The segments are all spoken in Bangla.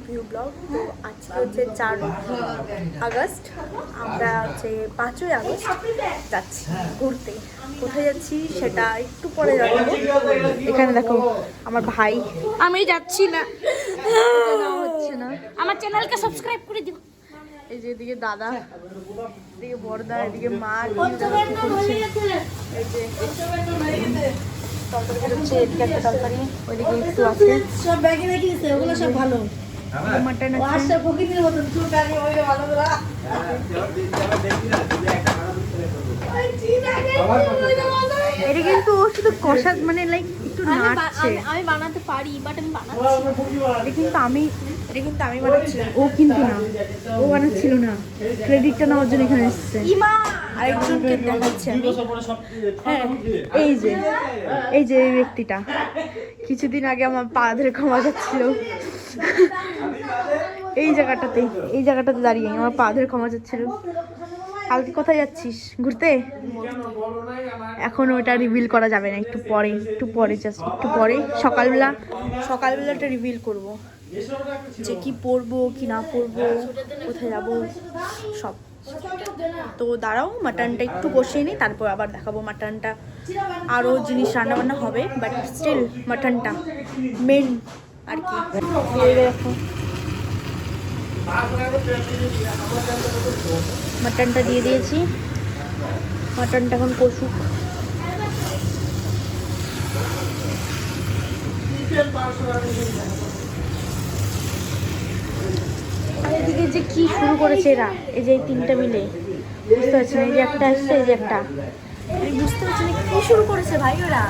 View blog. তো আজকে হচ্ছে 4 আগস্ট, আমরা হচ্ছে 5ই আগস্ট যাচ্ছি ঘুরতে। কোথায় যাচ্ছি সেটা একটু পরে জানাবো। এখানে দেখো আমার ভাই, আমি যাচ্ছি না, হচ্ছে না। আমার চ্যানেলকে সাবস্ক্রাইব করে দিও। এই যে এদিকে দাদা, এদিকে বড়দা, এদিকে মা, এই যে তরকারি হচ্ছে, এদিকে একটা তরকারি, ওইদিকে একটু আছে সব ব্যাগে রেখেছে, ওগুলো সব ভালো। মাটন আছে। আচ্ছা ফকিরের মতন চুল কাটি ওইটা ভালো করে। এটা কিন্তু ও শুধু কষা, মানে লাইক একটু নাড়ছে। আমি বানাতে পারি, বাট আমি বানাচ্ছি। এটা কিন্তু আমি বানাচ্ছিলাম, ও কিন্তু না, ও বানাচ্ছিল না। ক্রেডিটটা নেওয়ার জন্য এখানে এসেছে। ইমা আরেকজনকে দেখাচ্ছি আমি। হ্যাঁ, এই যে এই ব্যক্তিটা কিছুদিন আগে আমার পা ধরে ক্ষমা যাচ্ছিল এই জায়গাটাতে দাঁড়িয়ে আমার পা ধরে ক্ষমা যাচ্ছিল। কালকে কোথায় যাচ্ছিস? ঘুরতে? এখন ওটা রিভিল করা যাবে না, একটু পরে জাস্ট একটু পরে সকালবেলাটা রিভিল করব, যে কি পরবো কি না পরবো, কোথায় যাবো সব। তো দাঁড়াও, মাটনটা একটু কষিয়ে নিই, তারপর আবার দেখাবো মাটনটা। আরও জিনিস রান্নাবান্না হবে, বাট স্টিল মাটনটা মেন আর কি। দেখো মাটনটা দিয়ে দিয়েছি, মাটনটা এখন কষুক। এদিকে যে কি শুরু করেছে এরা, এই যে এই তিনটা মিলে, বুঝতে পারছি না। এই যে একটা আসছে, এই যে একটা, আমি বুঝতে পারছি না কি শুরু করেছে ভাই ওরা।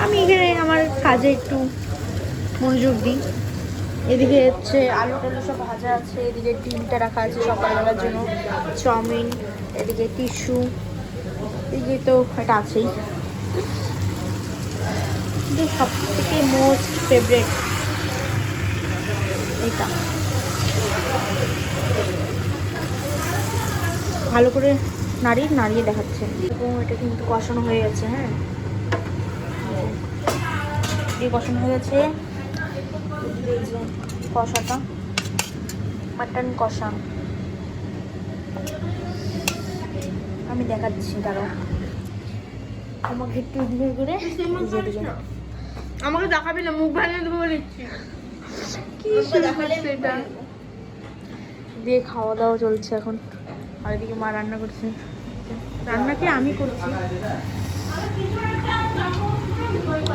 আমি এখানে আমার কাজে একটু মনোযোগ দিই। এদিকে হচ্ছে আলু টালু সব ভাজা আছে, এদিকে ডিমটা রাখা আছে সকালবেলার জন্য, চাউমিন, এদিকে টিস্যু, এদিকে তো এটা আছেই। সব থেকে মোস্ট ফেভারিট এটা, ভালো করে নাড়িয়ে দেখাচ্ছে। এবং এটা কিন্তু কষানো হয়ে গেছে। হ্যাঁ, এই কষানো হয়ে গেছে, কষাটা মাটন কষা আমি দেখাচ্ছি। দাঁড়াও, আমাকে একটু এদিকে করে আমাকে দেখাবি না, মুখ ভাঙিয়ে দেবো বলেছি। কি সেটা দিয়ে খাওয়া দাওয়া চলছে এখন। আর এদিকে মা রান্না করছে, রান্নাকে আমি করছি।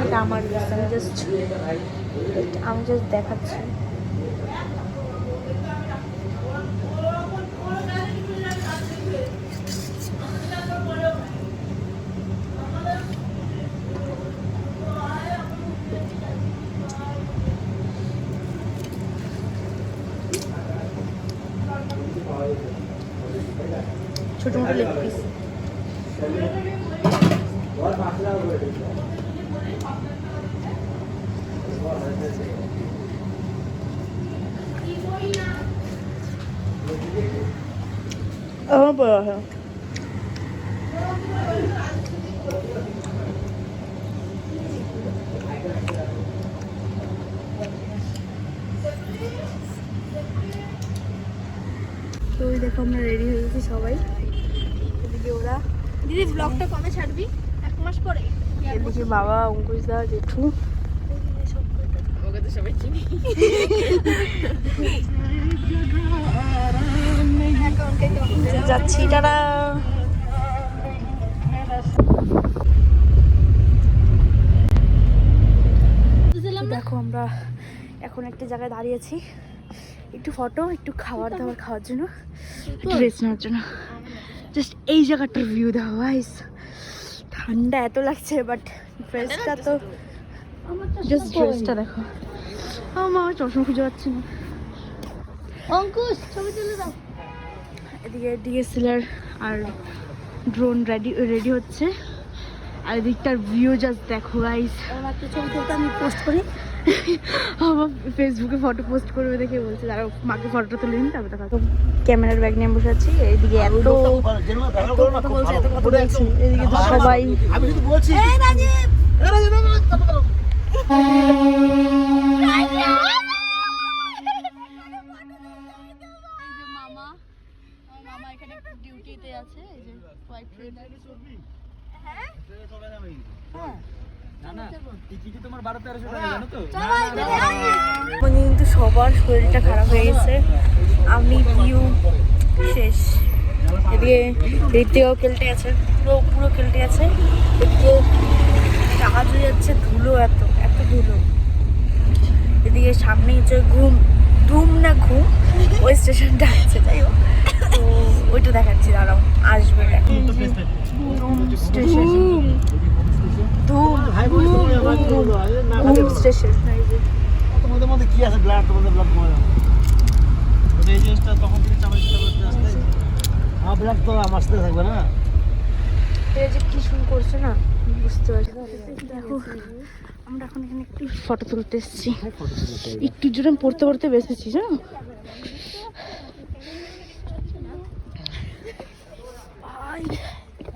এটা আমার আমি জাস্ট দেখাচ্ছি। ছোট মোটো লেগ পিস। তো ওই দেখো আমরা রেডি হয়ে গেছি সবাই। এদিকে ওরা, দিদি ব্লগটা কবে ছাড়বি? 1 মাস পরে। এদিকে বাবা, অঙ্কুশ দা, জেঠু, ওকে তো সবাই চিনি। যাচ্ছি। তারা দেখো আমরা এখন একটা জায়গায় দাঁড়িয়েছি, একটু ফটো, একটু খাওয়ার জন্য, ড্রেস নেওয়ার জন্য। জাস্ট এই জায়গাটার ভিউ দেখো গাইস, ঠান্ডা এত লাগছে, বাট ড্রেসটা তো জাস্ট ড্রেসটা দেখো। আমার চশমা খুঁজে পাচ্ছি না। অঙ্কুশ ছবি তুলে দাও। এদিকে ডিএসএলআর আর ড্রোন রেডি হচ্ছে, আর এদিকটার ভিউ জাস্ট দেখো গাইস। আমার তো ছবি তুলতে আমি পোস্ট করি, আমার ফেসবুকে ফটো পোস্ট করবে দেখে বলছে তারা মাকে ফটোটা তুলে নিন, তারপর দেখা। ক্যামেরার ব্যাগ নিয়ে বসে আছি। এইদিকে এত এদিকে তো সবাই ডিউটিতে আছে, এই যে হোয়াইট ট্রেন আছে। মানে কিন্তু সবার শরীরটা খারাপ হয়ে গেছে, আমি ভিউ শেষ। এদিকে ঋতিকও কেলটে আছে, পুরো পুরো কেলটে আছে। এদিকে জাহাজ হয়ে যাচ্ছে, ধুলো এত এত ধুলো। এদিকে সামনে হচ্ছে ধুম না ঘুম ওই স্টেশনটা আছে, যাই হোক তো ওইটা দেখাচ্ছি, দাঁড়াও আসবে ধুম স্টেশন, ধুম স্টেশন। তোমাদের মধ্যে কি আছে ব্লাড, তোমাদের ব্লাড কমে যাবে এই জিনিসটা তখন থেকে চামাই করতে আসতে আমার ব্লাড তো আমার সাথে থাকবে না। এই যে কি শুরু করছে না বুঝতে পারছি। দেখো আমরা এখন এখানে একটু ফটো তুলতে এসেছি, একটু জোরে পড়তে পড়তে বেসেছি জানো। ভাই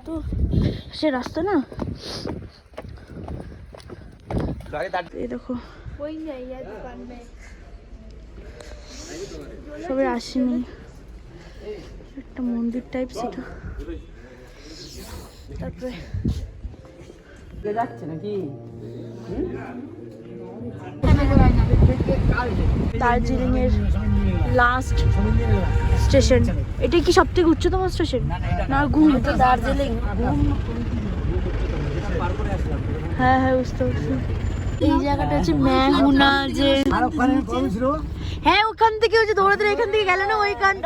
তো সে রাস্তা না, এই দেখো সবাই আসেনি, একটা মন্দির টাইপ সেটা। তারপরে যাচ্ছে নাকি দার্জিলিং এর লাস্ট স্টেশন। এটা কি সব থেকে উচ্চতম স্টেশন না? ঘুম তো দার্জিলিং ঘুম। হ্যাঁ হ্যাঁ বুঝতে পারছি। এই জায়গাটা হচ্ছে ম্যাহুনা, যে হ্যাঁ ওখান থেকে ওই যে দৌড়াতে এখান থেকে গেলে না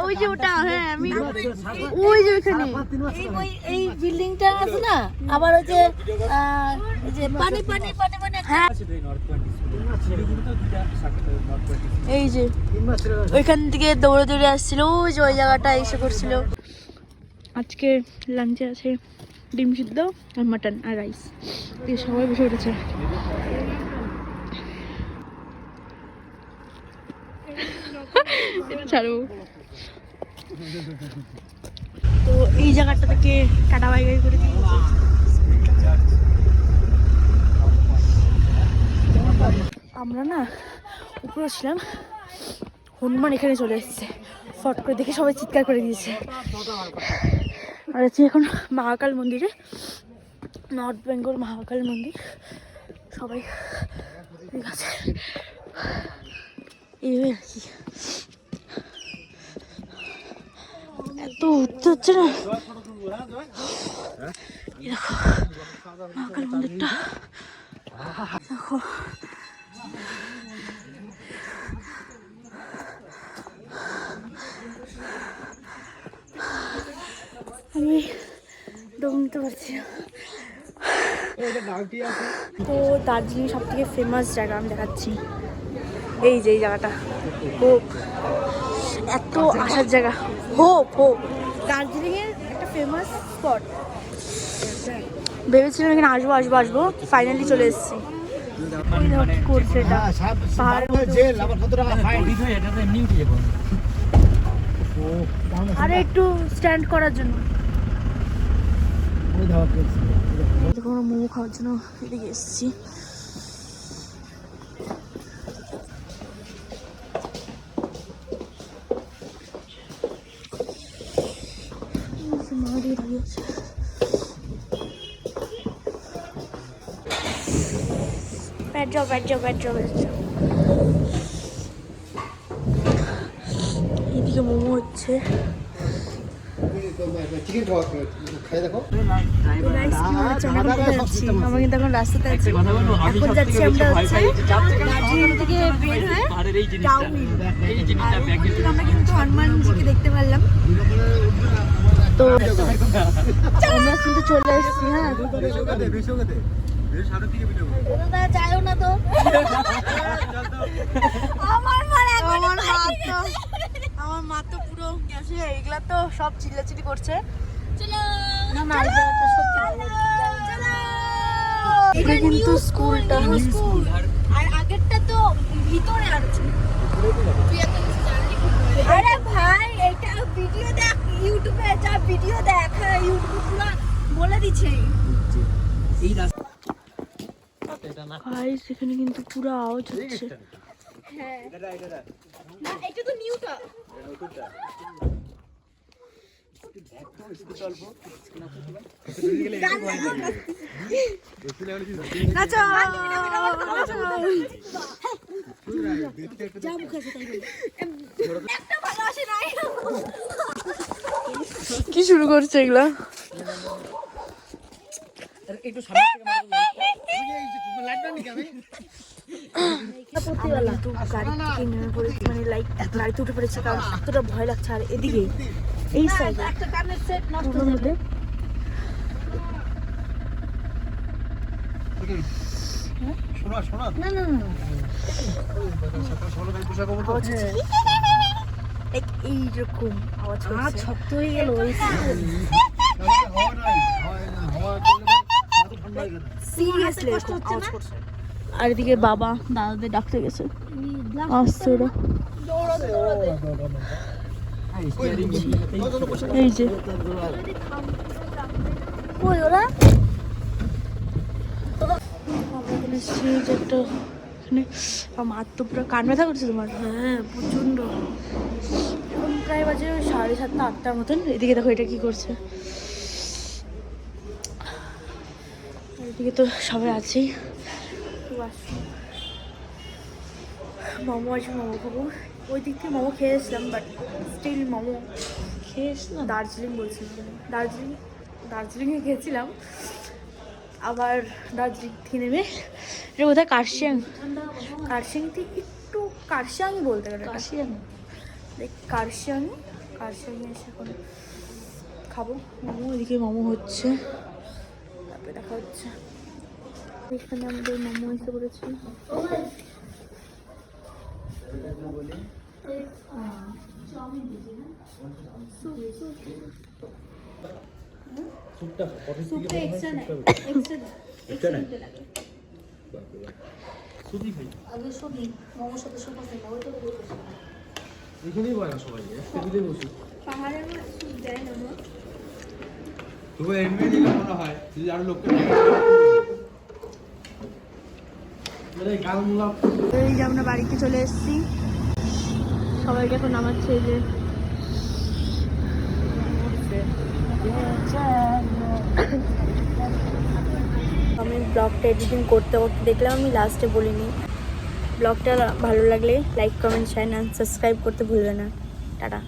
ওই যে ওটা, হ্যাঁ আমি ওই যে ওইখানে এই বিল্ডিংটা আছে না, আবার ওই যে পানি পানি পানি পানি। হ্যাঁ এই যে ওইখান থেকে দৌড়ে দৌড়ে আসছিল, ওই যে ওই জায়গাটা এসে করছিল। আজকে লাঞ্চে আছে ডিম সিদ্ধ আর মাটন আর রাইস, দিয়ে সবাই বসে উঠেছে। ছাড়ো তো এই জায়গাটা থেকে কাটা বাই বাই করে দিয়ে আমরা না উপরে ছিলাম, হনুমান এখানে চলে এসেছে, ফট করে দেখে সবাই চিৎকার করে দিয়েছে। আর আছি এখন মহাকাল মন্দিরে, নর্থ বেঙ্গল মহাকাল মন্দির। সবাই ঠিক আছে এইভাবে আর কি, এত উঠতে হচ্ছে না। দেখো মহাকাল মন্দিরটা, দেখো আমি দম নিতে পারছি না। তো দার্জিলিং সব থেকে ফেমাস জায়গা আমি দেখাচ্ছি, এই যে এই জায়গাটা হোপ, এত আসার জায়গা হোপ হোপ, দার্জিলিং এর একটা ফেমাস স্পট। ভেবেছিলাম এখানে আসবো আসবো আসবো, ফাইনালি চলে এসেছি। ওই দেখো কি করছে এটা, পাহাড়ের মধ্যে। আরে একটু স্ট্যান্ড করার জন্য, দেখো আমরা মোমো খাওয়ার জন্য এদিকে এসেছি। মা দিয়ে দিয়েছে, बैठ जाओ बैठ जाओ बैठ जाओ बैठ जाओ। এদিকে মোমো হচ্ছে, আমরা কিন্তু এখন রাস্তাতে আছি, এখন যাচ্ছি আমরা হচ্ছে দার্জিলিং থেকে বের হয়ে টাউন। আমরা কিন্তু হনুমানজিকে দেখতে পারলাম, তো আমরা কিন্তু চলে এসেছি। হ্যাঁ যাইও না তো, আমার মা তো পুরো গেছে, এগুলা তো সব চিল্লাচিল্লি করছে। এটা কিন্তু স্কুলটা, আর আগেরটা তো ভিতরে আছে। আরে ভাই এটা ভিডিও দেখ, ইউটিউবে যা ভিডিও দেখ, ইউটিউবে পুরো বলে দিচ্ছে। এই রাস্তা গাইস এখানে কিন্তু পুরো আওয়াজ হচ্ছে। হ্যাঁ না এটা তো নিউটা, নাচো যা মুখে আছে তাই বল। একটা ভালো আসে নাই কি শুরু করছে এগুলা? একটু সামনে থেকে লাইটটা নিকে আমি আমরা কিন্তু গাড়ি থেকে নেমে পড়েছি, মানে লাইক গাড়িতে উঠে পড়েছি কারণ এতটা ভয় লাগছে। আর এদিকে এই সাইডে একটা কানের সেট নষ্ট পুরোর মধ্যে শোনা শোনা না না না সকালে গাড়ি পোশাক হবে তো আওয়াজ হচ্ছে লাইক এইরকম আওয়াজ হাত হচ্ছে। শক্ত হয়ে গেল ওই হাওয়া নাই হাওয়া করলে তো ঠান্ডা হয়ে গেল সিরিয়াসলি কষ্ট হচ্ছে আওয়াজ না? করছে। আর এদিকে বাবা দাদাদের ডাকতে গেছে, আসছে ওরা। এই যে কই ওরা আমরা এখানে এসেছি যে একটা এখানে আমার তো পুরো কান ব্যথা করছে তোমার। হ্যাঁ প্রচন্ড এখন প্রায় বাজে 7:30 8টার মতন। এদিকে দেখো এটা কি করছে, এদিকে তো সবাই আছেই। মোমো আছে, মোমো খাবো। ওই দিক থেকে মোমো খেয়েছিলাম বাট স্টিল মোমো খেয়েছিলাম। দার্জিলিং বলছিলাম, দার্জিলিংয়ে খেয়েছিলাম। আবার দার্জিলিং থেকে নেমে এটা কোথায় কার্শিয়াং থেকে একটু কার্শিয়াংই বলতে গেলে কার্শিয়াংয়ে এসে এখন খাবো মোমো। এদিকে মোমো হচ্ছে, তারপরে দেখা হচ্ছে। এখানে আমাদের মোমো এসে পড়েছে। আগে শুনি মোমোর সাথে সুপ আছে না ওইটা তো বলতেছি এখানেই বয় সবাই একটা দিলে বসি পাহাড়ের স্যুপ দেয় না মা? তবু এমনি দিলে মনে হয় যদি আরো লোককে গালমুলা এই যে আমরা বাড়িতে চলে এসেছি, সবাইকে এখন নামাচ্ছে। এই যে আমি ব্লগটা এডিটিং করতে করতে দেখলাম, আমি লাস্টে বলিনি। ব্লগটা ভালো লাগলে লাইক কমেন্ট শেয়ার সাবস্ক্রাইব করতে ভুলবে না। টাটা।